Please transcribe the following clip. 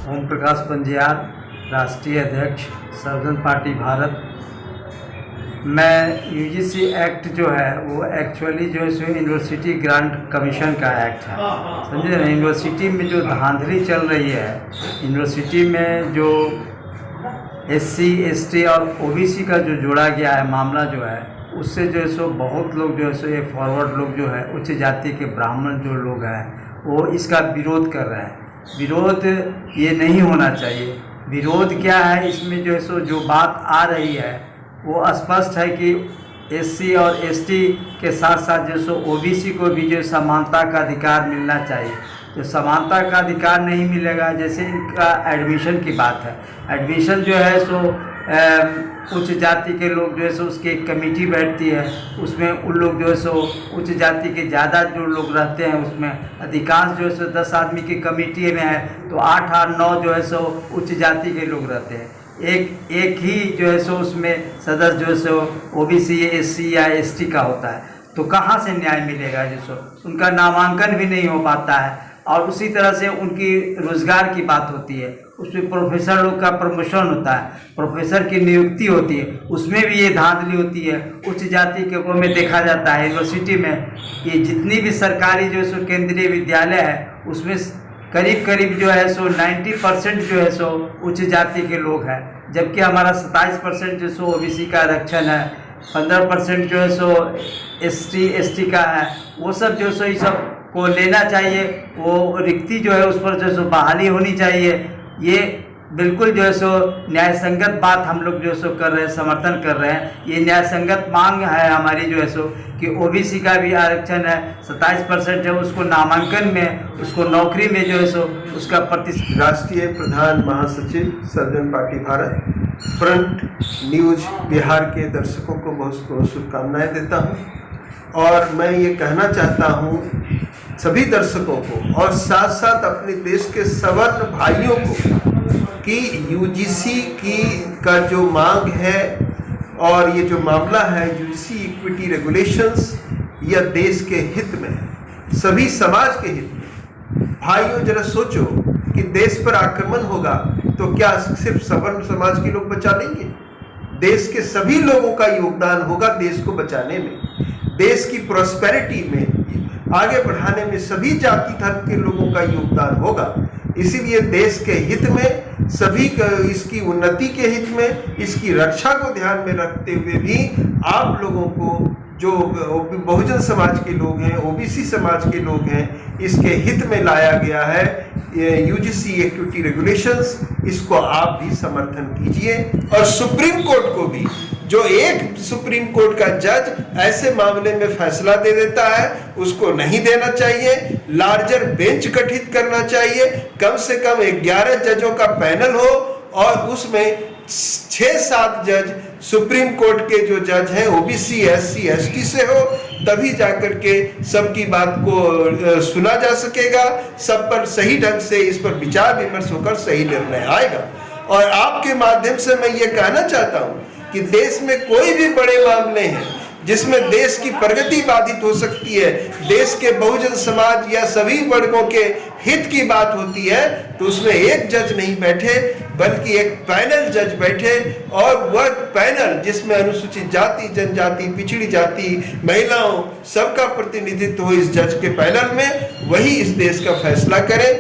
ओम प्रकाश पंजियार, राष्ट्रीय अध्यक्ष सर्वजन पार्टी भारत। मैं यूजीसी एक्ट जो है वो एक्चुअली जो है सो यूनिवर्सिटी ग्रांट कमीशन का एक्ट है, समझे ना। यूनिवर्सिटी में जो धांधली चल रही है, यूनिवर्सिटी में जो एससी, एसटी और ओबीसी का जो जोड़ा गया है मामला जो है, उससे जो है सो बहुत लोग जो है सो ये फॉरवर्ड लोग जो है उच्च जाति के ब्राह्मण जो लोग हैं वो इसका विरोध कर रहे हैं। विरोध ये नहीं होना चाहिए। विरोध क्या है, इसमें जो है सो जो बात आ रही है वो स्पष्ट है कि एससी और एसटी के साथ साथ जो सो ओबीसी को भी जो समानता का अधिकार मिलना चाहिए। जो समानता का अधिकार नहीं मिलेगा, जैसे इनका एडमिशन की बात है, एडमिशन जो है सो उच्च जाति के लोग जो है सो उसकी एक कमेटी बैठती है, उसमें उन लोग जो है सो उच्च जाति के ज़्यादा जो लोग रहते हैं उसमें अधिकांश जो है सो 10 आदमी की कमेटी में है तो 8 और 9 जो है सो उच्च जाति के लोग रहते हैं। एक ही जो है सो उसमें सदस्य जो है सो ओबीसी, एससी या एसटी का होता है, तो कहाँ से न्याय मिलेगा। जो सो उनका नामांकन भी नहीं हो पाता है। और उसी तरह से उनकी रोज़गार की बात होती है, उसमें प्रोफेसर लोग का प्रमोशन होता है, प्रोफेसर की नियुक्ति होती है, उसमें भी ये धांधली होती है। उच्च जाति के वो में देखा जाता है यूनिवर्सिटी में ये जितनी भी सरकारी जो है सो केंद्रीय विद्यालय है उसमें करीब करीब जो है सो 90% जो है सो उच्च जाति के लोग हैं, जबकि हमारा 27% जो सो ओबीसी का आरक्षण है, 15% जो है सो एसटी का है। वो सब जो सो ये सब को लेना चाहिए, वो रिक्ति जो है उस पर जो सो बहाली होनी चाहिए। ये बिल्कुल जो है सो न्याय संगत बात हम लोग जो सो कर रहे हैं, समर्थन कर रहे हैं। ये न्याय संगत मांग है हमारी जो है सो कि ओबीसी का भी आरक्षण है, 27% है, उसको नामांकन में, उसको नौकरी में जो है सो उसका प्रतिशत। राष्ट्रीय प्रधान महासचिव सर्वजन party Bharat, front news Bihar के दर्शकों को बहुत बहुत शुभकामनाएं देता हूं। और मैं ये कहना चाहता हूं सभी दर्शकों को और साथ साथ अपने देश के सवर्ण भाइयों को कि यूजीसी का जो मांग है और ये जो मामला है यूजीसी इक्विटी रेगुलेशंस, यह देश के हित में है, सभी समाज के हित में। भाइयों जरा सोचो कि देश पर आक्रमण होगा तो क्या सिर्फ सवर्ण समाज के लोग बचा लेंगे? देश के सभी लोगों का योगदान होगा देश को बचाने में, देश की प्रॉस्पेरिटी में, आगे बढ़ाने में सभी जाति धर्म के लोगों का योगदान होगा। इसीलिए देश के हित में, सभी इसकी उन्नति के हित में, इसकी रक्षा को ध्यान में रखते हुए भी आप लोगों को जो बहुजन समाज के लोग हैं, ओबीसी समाज के लोग हैं, इसके हित में लाया गया है यूजीसी इक्विटी रेगुलेशंस। इसको आप भी समर्थन कीजिए। और सुप्रीम कोर्ट को भी, जो एक सुप्रीम कोर्ट का जज ऐसे मामले में फैसला दे देता है उसको नहीं देना चाहिए, लार्जर बेंच गठित करना चाहिए। कम से कम 11 जजों का पैनल हो और उसमें 6-7 जज सुप्रीम कोर्ट के जो जज हैं ओबीसी, एससी, एसटी से हो, तभी जाकर के सबकी बात को सुना जा सकेगा, सब पर सही ढंग से इस पर विचार विमर्श होकर सही निर्णय आएगा। और आपके माध्यम से मैं ये कहना चाहता हूँ कि देश में कोई भी बड़े मामले हैं जिसमें देश की प्रगति बाधित हो सकती है, देश के बहुजन समाज या सभी वर्गों के हित की बात होती है, तो उसमें एक जज नहीं बैठे बल्कि एक पैनल जज बैठे। और वह पैनल जिसमें अनुसूचित जाति, जनजाति, पिछड़ी जाति, महिलाओं सबका प्रतिनिधित्व हो इस जज के पैनल में, वही इस देश का फैसला करे।